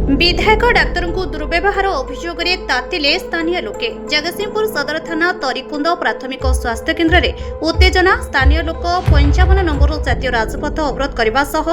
विधायक डाक्तर को दुर्व्यवहार अभियोग में तातिले स्थानीय लोके। जगतसिंहपुर सदर थाना तरीकुंद प्राथमिक स्वास्थ्य केन्द्र में उत्तेजना। स्थानीय लोक 55 नंबर जातीय राजपथ अवरोध करने सह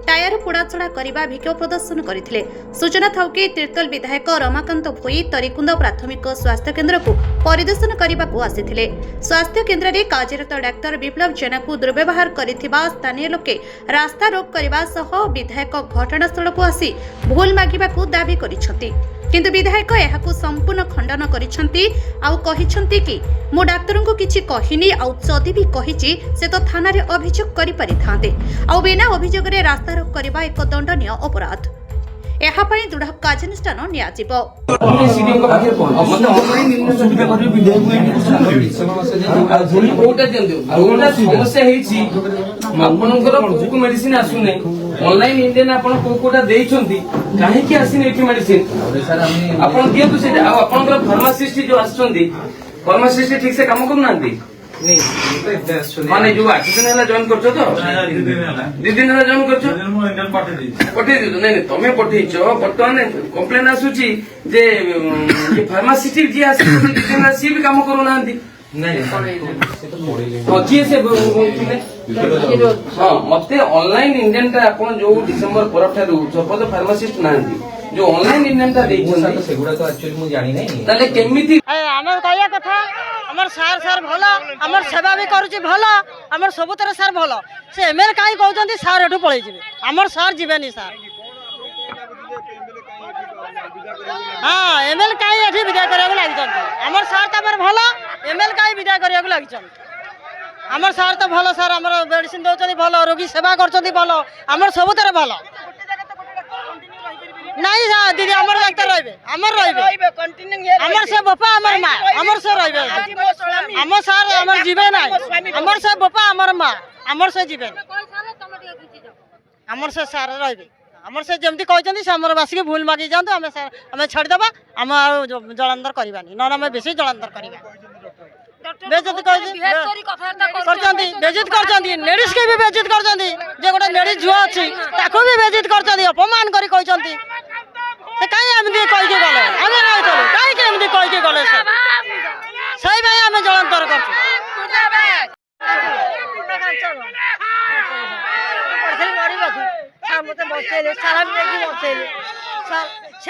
टायर पोड़ाछड़ा करने विक्षोभ प्रदर्शन करते। सूचना था कि तीर्तोल विधायक रमाकांत भोई तरीकुंद प्राथमिक स्वास्थ्य केन्द्र को परिदर्शन करने को आसिथिले। स्वास्थ्य केन्द्र में कार्यरत डाक्तर विप्लव जेना को दुर्व्यवहार करिथिबा स्थानीय लोके रास्ता रोक करने सह विधायक घटनास्थल को आसी भूल मागिबा को दाबी करिसथि, किंतु विधायक एहाकु संपूर्ण खंडन करिसथि। आउ कहिसथि कि मो डाक्टर को किछि कहिनी, आउ जदि भी कहिछि से तो थाना रे अभियोग करि परिथांते। आउ बिना अभियोग रे रास्ता रोक करबा एक दंडनीय अपराध। एहा पई दृढ़ कार्यानुष्ठान नियाजिब। ऑनलाइन इंडियन आपण कोकोटा देइछंती काहे कि आसिन एठी मेडिसिन आपण दियतु से आपनकर फार्मासिस्ट जो आछंती फार्मासिस्ट ठीक से काम करू नांती नहीं माने जो 8 दिन हला जॉइन करछो तो 2 दिन हला जॉइन करछो इंडियन पठे दियो नहीं तमे पठेइछो वर्तमान कंप्लेन आसुची जे ये फार्मासिस्ट जी आसी 2 दिन सी भी काम करू नांती किए से हाँ मत ऑनलाइन इंडियन टा आपन जो डिसेंबर पर सपोज फार्मासिस्ट ना जो ऑनलाइन इंडियन टा सेगुड़ा तो एक्चुअली मु जानी नहीं ताले केमिति हमर कहया कथा हमर सार भलो हमर सेवा भी करूची भलो हमर सबुतर सार भलो से एमएल काई कहउचंती सार एठू पळै जिवे हमर सार जिवेनी सार हाँ एमएल काई एठी विदा करैको लागिचंती हमर सार तबर भलो एमएल काई विदा करैको लागिचंती हमर सार तो भलो सार हमर मेडिसिन दउचंती भलो रोगी सेवा करचंती भलो हमर सबुतर भलो नहीं सा दीदी हमर डाक्टर रहबे हमर से बापा हमर मां हमर से रहबे हमर सार हमर जीवे नाही हमर से बापा हमर मां हमर से जीवे हमर से सार रहबे हमर से जमती कहचंती से हमर बासी के भूल मागी जानतो हमें छाड़ देबा हम जलंधर करबानी न हमें बेसी जलंधर करबा बेइज्जत करचंती बेइज्जत करचंती लेडीज के भी बेइज्जत करचंती जे गोटे लेडीज जुआ अछि ताको भी बेइज्जत करचंती अपमान करी कहचंती से काई एमदी कहि के गले हमें नहीं चलो काई के एमदी कहि के गले से सही भाई हमें जलंधर करछु मते बचेले सारा देखि बचेले से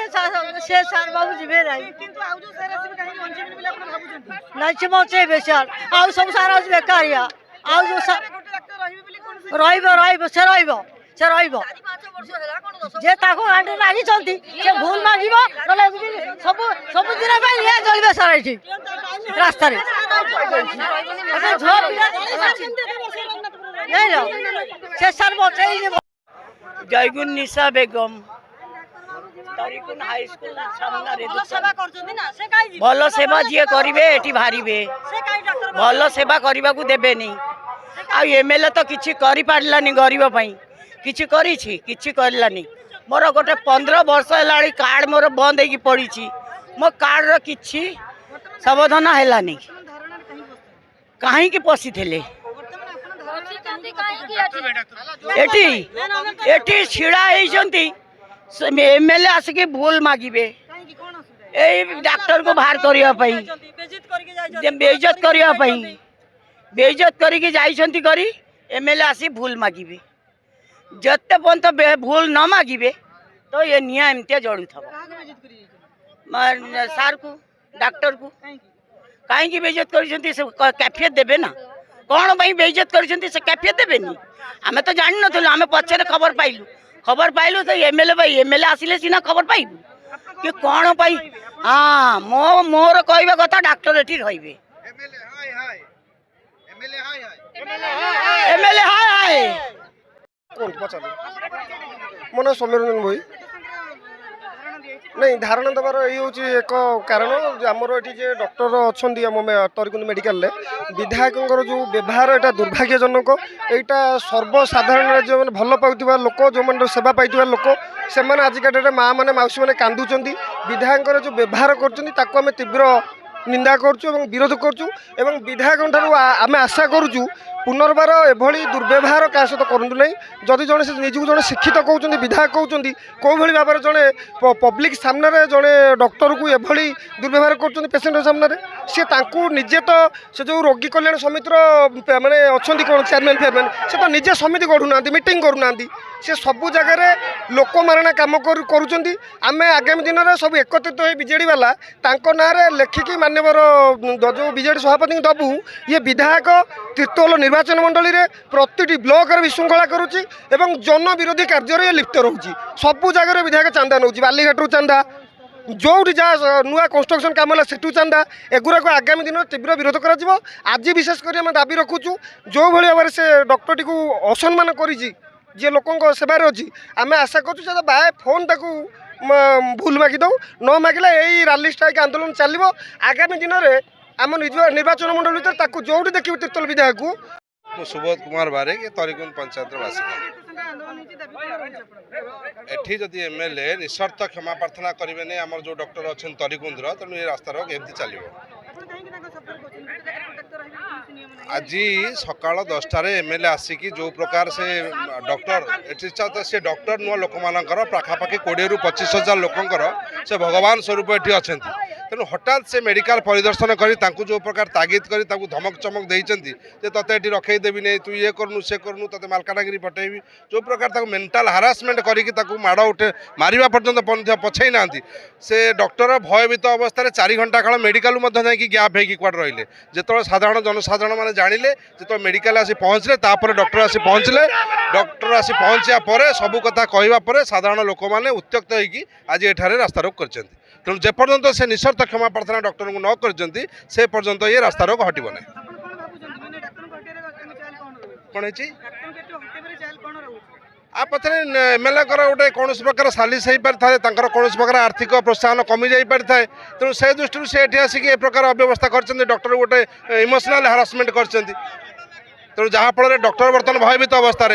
सार बाबू जीवे नाही किंतु आउ जो सारा से काहे पंचमी बिला अपन भाबुचंती नाही से बचे बेचार आउ सब सारा बेकारिया आउ जो रहिबो से रहिबो जे ताको आंटे लागि चलती से भूल मागिबो नले सब दिन पे ये चलबे सारा एठी रास्ता रे अबे झोप नहीं लो से सार बचे जयगुन निशा बेगम तरीकुन हाई स्कूल सामने भल सेवा जी करेंगे ये बाहरे भल सेवा करने को देवे आ एमएलए तो किसी कर पारानी गरीब किसी करलानी मोर गोटे 15 वर्ष है कार्ड मोर बंद हो पड़ी मो कार्ड रि समाधान है कहीं पशि थे एटी छिड़ा एमएलए आसिक भूल मागिबे डाक्टर को बाहर करने बेइज्जत करने बेइज्जत करी एमएलए आसी भूल मागिबे जत्ते पर्यंत भूल न मागिबे तो ये निया एमती जड़ू थब सार को डाक्टर को कहीं बेइज्जत कर कैफियत देबे ना कौन भाई बेइज्जत कर कैफियत देवेनी आम तो जान नु आम पचर खबर पाइलु तो एमएलए आसिले सीना खबर पाइबू कि कौन पाई हाँ मोर कहवा कथा डाक्टर एटी रहिबे एमएलए हाय मो ना सौम्यरंजन भाई नहीं धारणा देवार ये एक कारण आमर ये डॉक्टर अच्छा तरीकुंद मेडिकल विधायक जो व्यवहार यहाँ दुर्भाग्यजनक यहाँ सर्वसाधारण जो भल पाता लोक जो मैंने सेवा पाई लोक से आजिका डेट माँ मैंने मौसी मैंने कांदुंट विधायक जो व्यवहार करें तीव्र निंदा करुँ विरोध करुँ विधायक आम आशा करुँ पुनर्बार एभली दुर्व्यवहार क्या सहित करूँ ना जदि जड़े से निजक जड़े शिक्षित कहते विधायक कहते कौ भाई भाव में जड़े पब्लिक सामने जड़े डॉक्टर को एभली दुर्व्यवहार कर पेसेंट सामने सी निजे तो से जो रोगी कल्याण समितिर माने अच्छा कौन चेयरमैन फेयरमैन से तो निजे समिति गढ़ुना मीटिंग करूना सी सबू जगह लोक मारणा काम करें आगामी दिन में सब एकत्रित हो विजेडी वाला ना लेखिकी मान्यवर जो विजेडी सभापति दबू ये विधायक तीर्तोल निर्वाचन मंडली में प्रति ब्लॉक विशृंखला करुच्ची जन विरोधी कार्य लिप्त रोचे सबू जगह विधायक चांदा नौ बालीघाटू चांदा जो जहाँ नुआ कंस्ट्रक्शन कम है सेठू चांदा एगुरा को आगामी दिन में तीव्र विरोध कर आज विशेष कर दाबी रखुचु जो भाव से डॉक्टर टी असम्मान कर जी लोकों सेवार अच्छी आम आशा करूँ बाय फोन ताकू भूल मागिद न मागिले यही राली स्ट्राइक आंदोलन चलो आगामी दिन में आम निर्वाचन मंडल भर जो देखिए तीर्तोल विधायक को सुबोध कुमार बारिक तरीकुंद पंचायत बासिंदा एठी जदि एमएलए निशर्त क्षमा प्रार्थना करेंगे आम जो डॉक्टर अच्छा तरीकुंदर तेणु ये रास्तार एमती चलो आज सकाल 10टार एमएलए आसिकी जो प्रकार से डॉक्टर से डॉक्टर नुआ लोक मानकर पाखापाखि 20 ରୁ 25 हजार लोकंकर से भगवान स्वरूप ये अच्छा तेणु हठात से मेडिकल परिदर्शन कर जो प्रकार तागिद कर धमक चमक देते तोते ये रखईदेवी नहीं तू ये करनु से करनु ते मालकानगिरी पठेबी जो प्रकार मेंटल हारासमेंट करके माड़ उठे मारिबा पर्यंत पछई ना से डॉक्टर भयभीत अवस्था 4 घंटा काल मेडिकल गैप होगी कुआड रही जो साधारण जनसाधारण मैंने जानिले जो मेडिकल आसी पहुँचले तापर डॉक्टर आसी पहुँचले डॉक्टर आसी पहुँचा पर सबू कथा कहवा साधारण लोक मैंने उत्त्यक्त होगी आज एठारे रास्ता रोक कर तेणु जेपर्यंत से निशर्त क्षमा प्रार्थना डॉक्टर को न कर से पर्यंत ये रास्ता रोक हटब ना कौन आ पचर एमएलए गोटे कौन प्रकार सालिश हो पारि था कौन प्रकार आर्थिक प्रोत्साहन कमी जा पारि था तेणु से दृष्टि से ये आसिक ए प्रकार अव्यवस्था कर डॉक्टर गोटे इमोशनल हारासमेंट कर तेणु जहाँफल डॉक्टर बर्तमान भयभीत अवस्था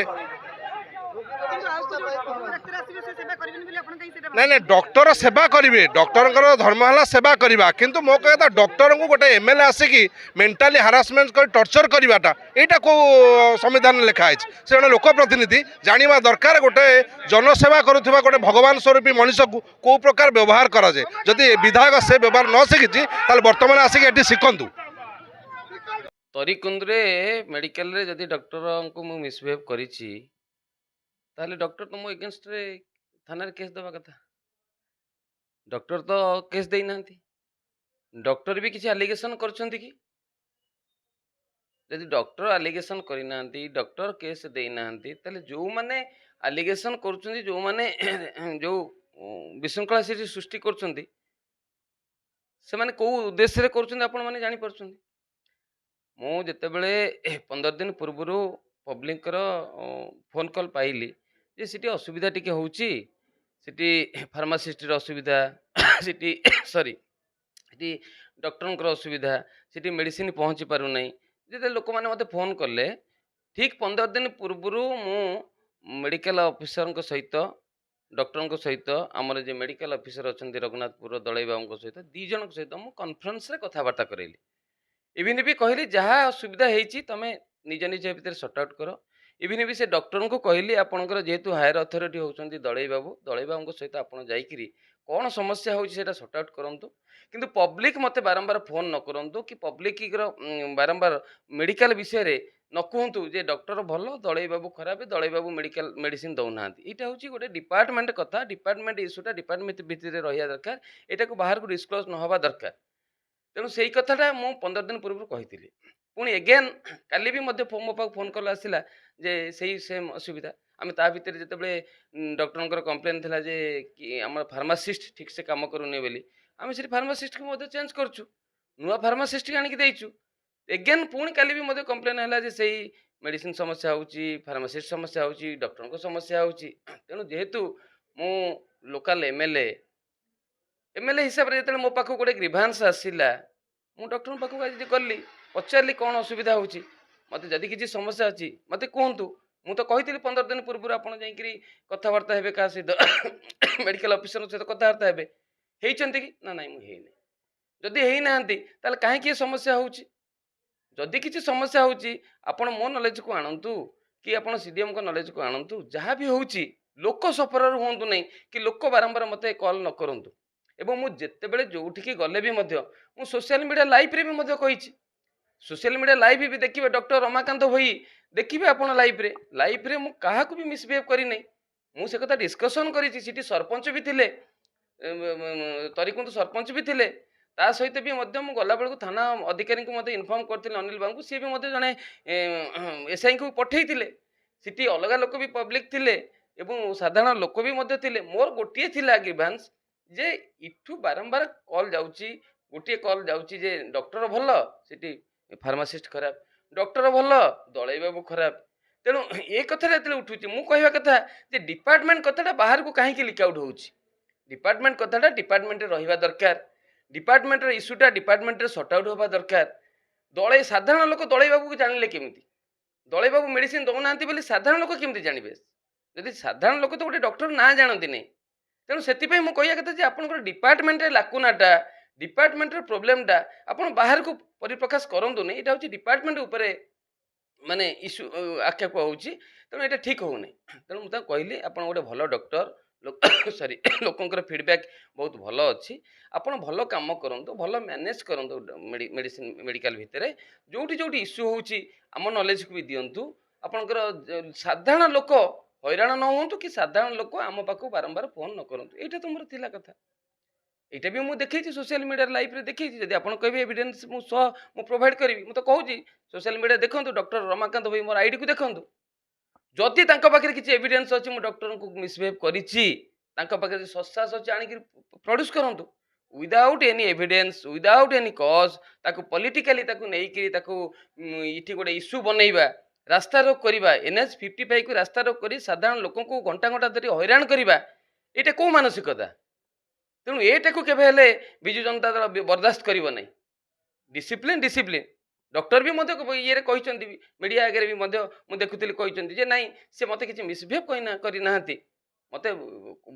नहीं नहीं डॉक्टर सेवा करेंगे डॉक्टर धर्म है सेवा करवा किंतु मो कहता डॉक्टर को गोटे एमएलए आसिकी मेंटाली हारासमेंट कर टर्चर करवाटा यहाँ को संविधान लिखाई से जन लोक प्रतिनिधि जाना दरकार गोटे जनसेवा करुवा गोटे भगवान स्वरूपी मनीष को कौ प्रकार व्यवहार कराए जदि विधायक से व्यवहार न शिखी बर्तमान आसिक ये शिखु तरीकुंदे मेडिकल रे जदि डॉक्टर को मु मिसबिहेव करिछि ताले डॉक्टर तो मो एगेंस्ट रे थाना रे केस देवा कथा डॉक्टर तो केस देई नांती डॉक्टर भी किसी एलिगेशन करछंती कि जदि डॉक्टर एलिगेशन करि नांती डॉक्टर केस देई नांती ताले जो माने एलिगेशन करछंती जो माने जो विशृंखला से सृष्टि करछंती से माने को उद्देश्य रे करछंती आपण माने जानि परछंती मु जितेबले 15 दिन पूर्वर पब्लिक फोन कॉल पाइली जे सिटी असुविधा टिके होउची सिटी फार्मासिस्ट असुविधा सिटी सॉरी सिटी डॉक्टर असुविधा सिटी मेडिसिन पहुँची पारु नहीं जिते लोक मैंने मत फोन कले ठीक 15 दिन पूर्वर मु मेडिकल ऑफिसर सहित डॉक्टर सहित आमर जो मेडिकल ऑफिसर अच्छा रघुनाथपुर दलई बाबू सहित 2 जन सहित मु कॉन्फ्रेंस रे कथबार्ता करेली इवन भी कहली जहाँ असुविधा होती तुम निज निज भितर सर्ट आउट कर इवन भी से डॉक्टर को कहली आपंकर जेहेतु हायर अथॉरिटी होती दलई बाबू सहित आप जाकि कौन समस्या होती सर्ट आउट करूँ किंतु पब्लिक मत बारंबार फोन न करूँ कि पब्लिक बारंबार मेडिकल विषय रे न कहतु जे डॉक्टर भल दलई बाबू खराब दलई बाबू मेडिकल मेडिसिन दौना यहाँ हूँ गोटे डिपार्टमेंट कथा डिपार्टमेंट इश्यूटा डिपार्टमेंट भितर रहा दरकार यहाँ को बाहर को डिस्क्लोज न हवा दरकार तेणु से कथाटा मु 15 दिन पूर्व कही पुणी एगेन काली भी मो पाक फोन कॉल आसला जे सही सेम असुविधा आम ता भितर जिते डॉक्टर कंप्लेन थिला जे कि आम फार्मासिस्ट ठीक से काम करूनी बोली आम से फार्मासिस्ट को चेंज करछु नुआ फार्मासिस्ट को आनिक देइछु एगेन पुणी काली भी मत कंप्लेन है जे सही मेडिसिन समस्या होची फार्मासिस्ट समस्या होची डॉक्टर को समस्या होची तेणु जेहेतु मु लोकल एमएलए हिसाब से जो मो पाख गोटे ग्रीभांस आसला मु डॉक्टर पाखक आज गली पचारि कौन असुविधा होची मत जदि किसी समस्या अच्छी मत कहतु मु तो कही 15 दिन पूर्व आप कथबार्ता हे क्या सहित मेडिकल ऑफिसर सहित कथबार्ता हे कि ना ना मुझे जदि है ना कहीं समस्या होची जदि किसी समस्या होची आपण मो नॉलेज को आणंतु कि आपण सीडीएम को नॉलेज को आणंतु जहाँ भी होची लोक सफर हुंतु नहीं कि लोक बारंबार मते कॉल न करंतु एवं मु जेतेबेले जोठिकी गले भी मध्य मु सोशल मीडिया लाइव रे भी मध्य कहिछि सोशल मीडिया लाइव भी देखिए डॉक्टर रमाकांत भई देखिए आपण लाइव रे मु काहा को भी मिसबिहेव करी नहीं मु से कथा डिस्कशन करिछि सिटी सरपंच भी थिले तरिकुंद सरपंच भी थिले ता सहित भी मध्य मु गला बेलू थाना अधिकारी को मते इन्फॉर्म करथिले अनिल बाबू सी भी मते जने एसआई को पठेइथिले सिटी अलग लोक भी पब्लिक थिले एवं साधारण लोक भी मध्य थिले मोर गोटिए थिला ग्रीवांस जे इठू बारंबार कॉल जाउची गोटिए कॉल जाउची जे डॉक्टर भल सिटी फार्मासिस्ट खराब डॉक्टर भल दलाई बाबू खराब तेणु ए कथा जेते उठुची मु कहवा कथा जे डिपार्टमेंट कथाटा बाहर को काहे लिक आउट होउची डिपार्टमेंट कथाटा डिपार्टमेंट रे रहिबा दरकार डिपार्टमेंट रे इश्यूटा डिपार्टमेंट रे सॉर्ट आउट होबा दरकार दलाई साधारण लोक दलाई बाबू को जानिले केमिति दलाई बाबू मेडिसिन दउनांती बोली साधारण लोक केमिति जानिबे जदि साधारण लोक तो गोटे डॉक्टर ना जानती नहीं तेणु से मुझे कहवा कथा आप डिपार्टमेंट लाकुनाटा डिपार्टमेंट प्रोब्लेमटा आप बाहर को परिप्रकाश करूँ नहीं यहाँ हूँ डिपार्टमेंट उपरे माने इश्यू आख्या को होची तेणु यहाँ ठीक होनी तेणु मुझे कहली आप गोटे भल डॉक्टर सॉरी लोकंकर फीडबैक बहुत भल अच्छी आप भल काम करूँ भल मैनेज करूँ मेडिसिन मेडिकल भितर जोटी जोटी इश्यू होची आम नॉलेज को भी दिंतु आपणकर साधारण लोक हैरान न हूँ कि साधारण लोक आम पाखु बारंबार फोन न करूँ यहाँ तो मोर थिला कथा यहाँ भी मुझे देखी सोशल मीडिया लाइव रे देखी जब आप कहे एविडेंस मुझे प्रोवाइड करी मुझे कहूँ सोशल मीडिया देखो डॉक्टर रमाकांत भाई मोर आईडी को देखो जदि पाखे किसी एविडेंस अच्छी मुझे डॉक्टर को मिसबिहेव कर सस्सास अच्छी आणिक प्रोड्यूस करूँ without any evidence without any कज ताकू पॉलिटिकली ताकू नहीं इठी गोटे इश्यू बनइबा रास्ता रोक करवा NH 55 को रास्ता रोक कर साधारण लोक को घंटा घंटा धरी हैरान करवा यहाँ कौ मानसिकता तेणु यहाँ को केवे विजु जनता दल बर्दास्त कर डिसिप्लिन डिसिप्लिन डॉक्टर भी मत ये कहते मीडिया आगे भी मुझे देखुली कहते जे नाई से मत किसी मिसबिहेव करना मत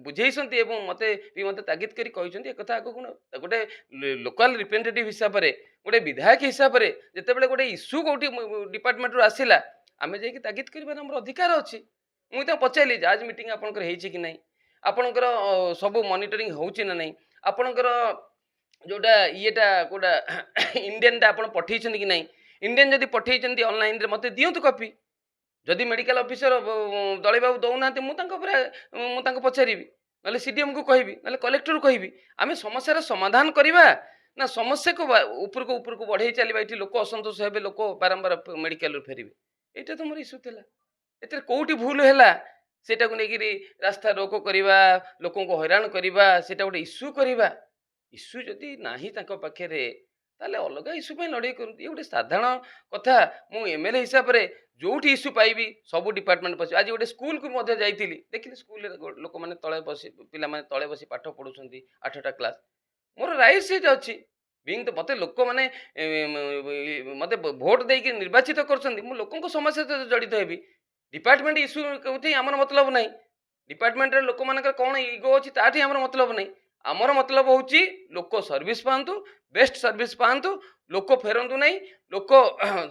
बुझे मत भी मत तागिद कर कथा गोटे लोकल रिप्रेजेंटेटिव हिसाब से गोटे विधायक हिसाब से जिते गोटे इश्यू कौटी डिपार्टमेंट रू आसला आम जा तागिद कर अधिकार अच्छी मुझे पचारि आज मीटिंग आपंकर कि ना आपणकर सब मॉनिटरिंग होची ना नहीं आपणकर जोटा येटा कोटा इंडियन आप पठे कि ना इंडियन जदि पठे ऑनलाइन रे मत दिंतु कॉपी जदि मेडिकल ऑफिसर दलाई बाबू दौना मुझे पचारि ना सीडीएम को कहि ना कलेक्टर को कहि आम समस्या समाधान करवा ना समस्या को ऊपर को बढ़े चलवा ये लोक असंतोष हे लोक बारंबार मेडिकल फेरबे यहाँ तो मोर इश्यू था ये कौटी भूल है सेटा को लेकिन रास्ता रोक करवा लोक हैरान करवा सेटा गोटे इश्यू करवा इश्यू जदि नाही तांको पाखे ताले अलग इश्यू पे लड़ाई कर गोटे साधारण कथा मु एमएलए हिसाब से जोठी इश्यू पाइबी सब डिपार्टमेंट पशि आज गोटे स्कूल को जाइली देखिली स्कूल लोक मैंने तले बस पिला तले बस पाठ पढ़ुंट 8टा क्लास मोर राइट सीट अच्छी बिंग तो मत लोक मैंने मत भोट देकी निर्वाचित कर लोक समस्या तो जड़ित हेबी डिपार्टमेंट इश्यू कौटी आमर मतलब ना डिपार्टमेंट लोक मान कौन इगो अच्छी ताठी आमर मतलब ना आमर मतलब होची लोक सर्विस पातु बेस्ट सर्विस पातु लोक फेरंतु नहीं लोक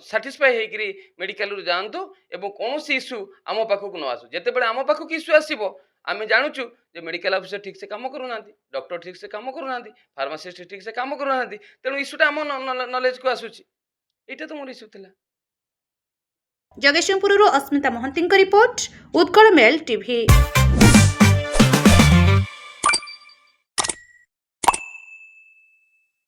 साटिस्फाई होकर मेडिकल जातु एवं कौन इश्यू आम पाखक न आसू जिते बड़े आम पाखक इश्यू आसो आम जानूँ जे मेडिकल ऑफिसर ठीक से काम करूना डॉक्टर ठीक से काम करूना फार्मासिस्ट ठीक से काम करूना तेणु इश्यूटा आम नॉलेज को आसूची यहाँ तो मोर इश्यू था। Jagatsinghpur Asmita Mohanty report Utkal mail TV.